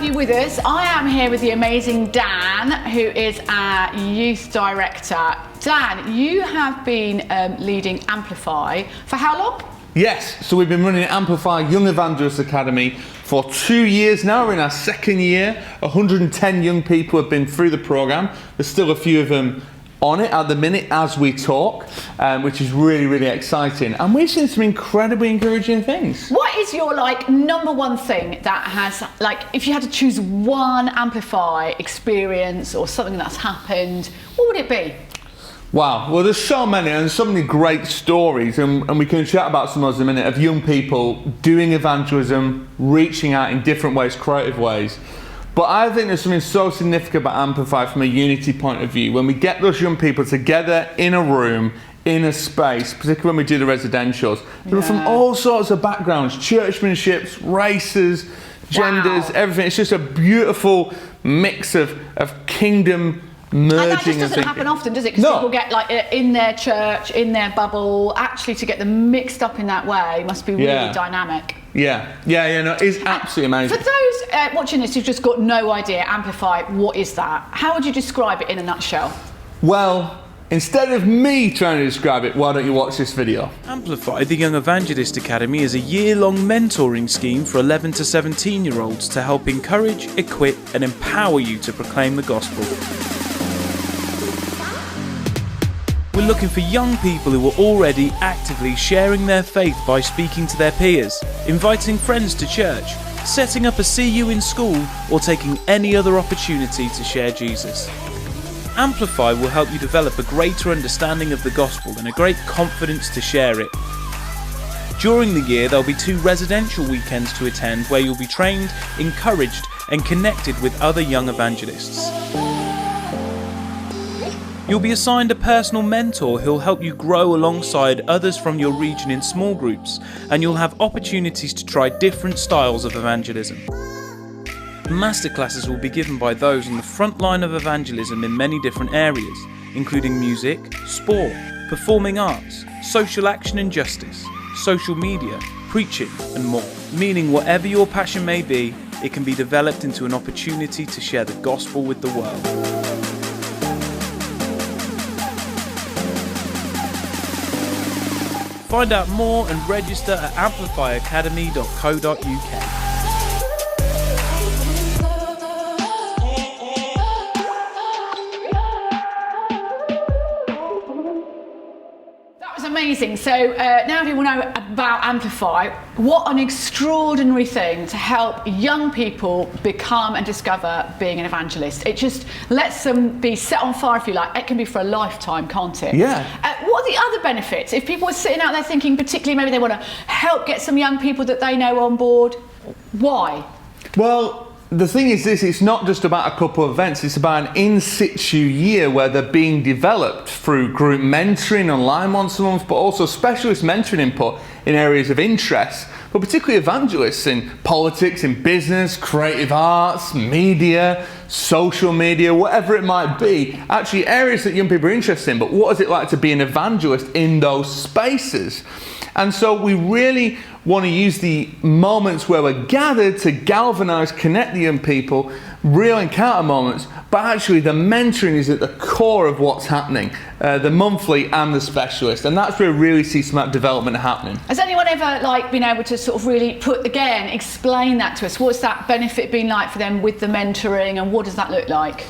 you with us. I am here with the amazing Dan, who is our youth director. Dan, you have been leading Amplify for how long? Yes, so we've been running Amplify Young Evangelists Academy for 2 years now. We're in our second year. 110 young people have been through the programme. There's still a few of them on it at the minute as we talk, which is really, really exciting. And we've seen some incredibly encouraging things. What is your number one thing that has, if you had to choose one Amplify experience or something that's happened, what would it be? Wow, well there's so many and so many great stories, and we can chat about some of those in a minute, of young people doing evangelism, reaching out in different ways, creative ways. But I think there's something so significant about Amplify from a unity point of view. When we get those young people together in a room, in a space, particularly when we do the residentials, people from all sorts of backgrounds, churchmanships, races, genders, everything. It's just a beautiful mix of kingdom merging. And that just doesn't happen often, does it? Because people get in their church, in their bubble. Actually, to get them mixed up in that way must be really dynamic. Yeah, no, it's absolutely amazing. For those watching this who've just got no idea, Amplify, what is that? How would you describe it in a nutshell? Well, instead of me trying to describe it, why don't you watch this video? Amplify, the Young Evangelist Academy, is a year-long mentoring scheme for 11 to 17-year-olds to help encourage, equip and empower you to proclaim the gospel. We're looking for young people who are already actively sharing their faith by speaking to their peers, inviting friends to church, setting up a CU in school, or taking any other opportunity to share Jesus. Amplify will help you develop a greater understanding of the gospel and a great confidence to share it. During the year, there'll be 2 residential weekends to attend where you'll be trained, encouraged, and connected with other young evangelists. You'll be assigned a personal mentor who'll help you grow alongside others from your region in small groups, and you'll have opportunities to try different styles of evangelism. Masterclasses will be given by those on the front line of evangelism in many different areas, including music, sport, performing arts, social action and justice, social media, preaching and more. Meaning whatever your passion may be, it can be developed into an opportunity to share the gospel with the world. Find out more and register at amplifyacademy.co.uk. Amazing. So now people know about Amplify. What an extraordinary thing to help young people become and discover being an evangelist. It just lets them be set on fire, if you like. It can be for a lifetime, can't it? Yeah. What are the other benefits? If people are sitting out there thinking, particularly maybe they want to help get some young people that they know on board, why? Well, the thing is this, it's not just about a couple of events, it's about an in-situ year where they're being developed through group mentoring online once a month, but also specialist mentoring input in areas of interest, but particularly evangelists in politics, in business, creative arts, media, social media, whatever it might be, actually areas that young people are interested in, but what is it like to be an evangelist in those spaces? And so we really want to use the moments where we're gathered to galvanise, connect the young people, real encounter moments, but actually the mentoring is at the core of what's happening, the monthly and the specialist, and that's where we really see some of that development happening. Has anyone ever been able to sort of really explain that to us? What's that benefit been like for them with the mentoring, and what does that look like?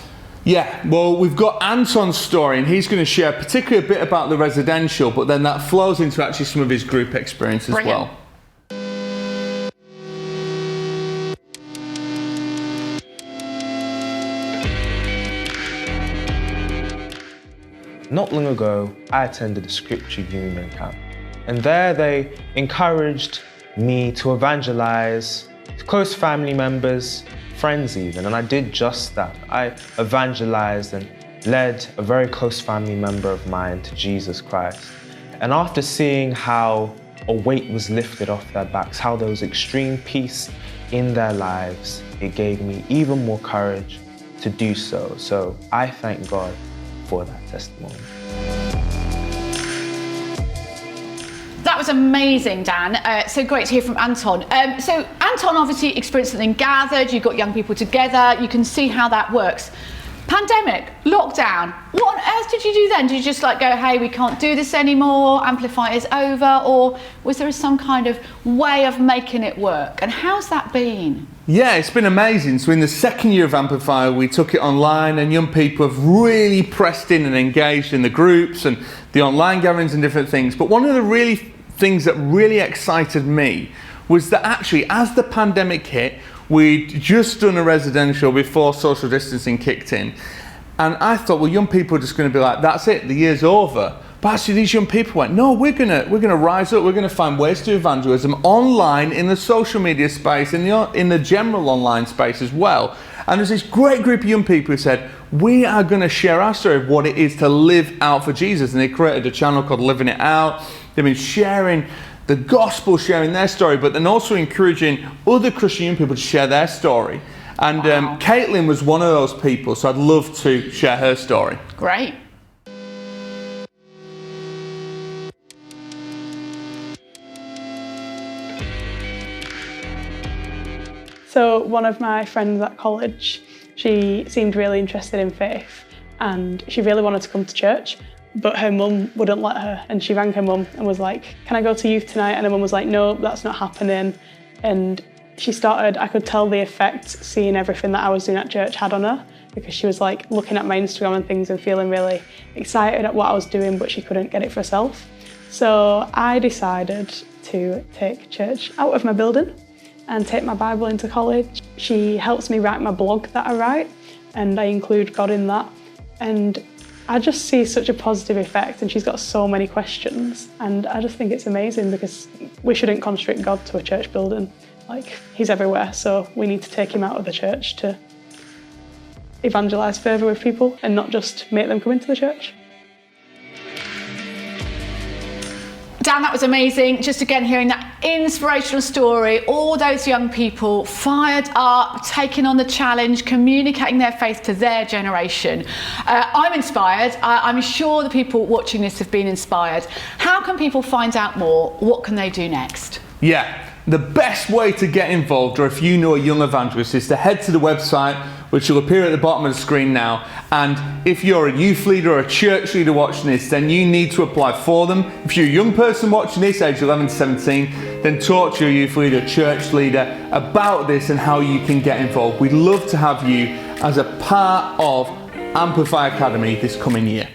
Yeah, well, we've got Anton's story, and he's going to share particularly a bit about the residential, but then that flows into actually some of his group experience as well. Not long ago, I attended a scripture union camp, and there they encouraged me to evangelize to close family members, friends even, and I did just that. I evangelized and led a very close family member of mine to Jesus Christ. And after seeing how a weight was lifted off their backs, how there was extreme peace in their lives, it gave me even more courage to do so. So I thank God for that testimony. That was amazing, Dan. So great to hear from Anton. So Anton obviously experienced something gathered, you got young people together, you can see how that works. Pandemic, lockdown, what on earth did you do then? Did you just like go, hey, we can't do this anymore, Amplify is over, or was there some kind of way of making it work? And how's that been? Yeah, it's been amazing. So in the second year of Amplify, we took it online, and young people have really pressed in and engaged in the groups and the online gatherings and different things. But one of the things that really excited me was that actually, as the pandemic hit, we'd just done a residential before social distancing kicked in. And I thought, well, young people are just going to be like, that's it, the year's over. But actually these young people went, no, we're gonna rise up, we're gonna find ways to do evangelism online, in the social media space, in the general online space as well. And there's this great group of young people who said, we are gonna share our story of what it is to live out for Jesus. And they created a channel called Living It Out. They've been sharing the gospel, sharing their story, but then also encouraging other Christian young people to share their story. And wow. Caitlin was one of those people, so I'd love to share her story. Great. So one of my friends at college, she seemed really interested in faith and she really wanted to come to church, but her mum wouldn't let her, and she rang her mum and was like, can I go to youth tonight? And her mum was like, no, that's not happening. And she started, I could tell the effect seeing everything that I was doing at church had on her, because she was like looking at my Instagram and things and feeling really excited at what I was doing, but she couldn't get it for herself. So I decided to take church out of my building and take my Bible into college. She helps me write my blog that I write, and I include God in that. And I just see such a positive effect, and she's got so many questions, and I just think it's amazing, because we shouldn't constrict God to a church building. Like, he's everywhere, so we need to take him out of the church to evangelise further with people and not just make them come into the church. Dan, that was amazing. Just again, hearing that inspirational story, all those young people fired up, taking on the challenge, communicating their faith to their generation. I'm inspired. I'm sure the people watching this have been inspired. How can people find out more? What can they do next? Yeah, the best way to get involved, or if you know a young evangelist, is to head to the website, which will appear at the bottom of the screen now. And if you're a youth leader or a church leader watching this, then you need to apply for them. If you're a young person watching this, age 11 to 17, then talk to your youth leader, church leader about this and how you can get involved. We'd love to have you as a part of Amplify Academy this coming year.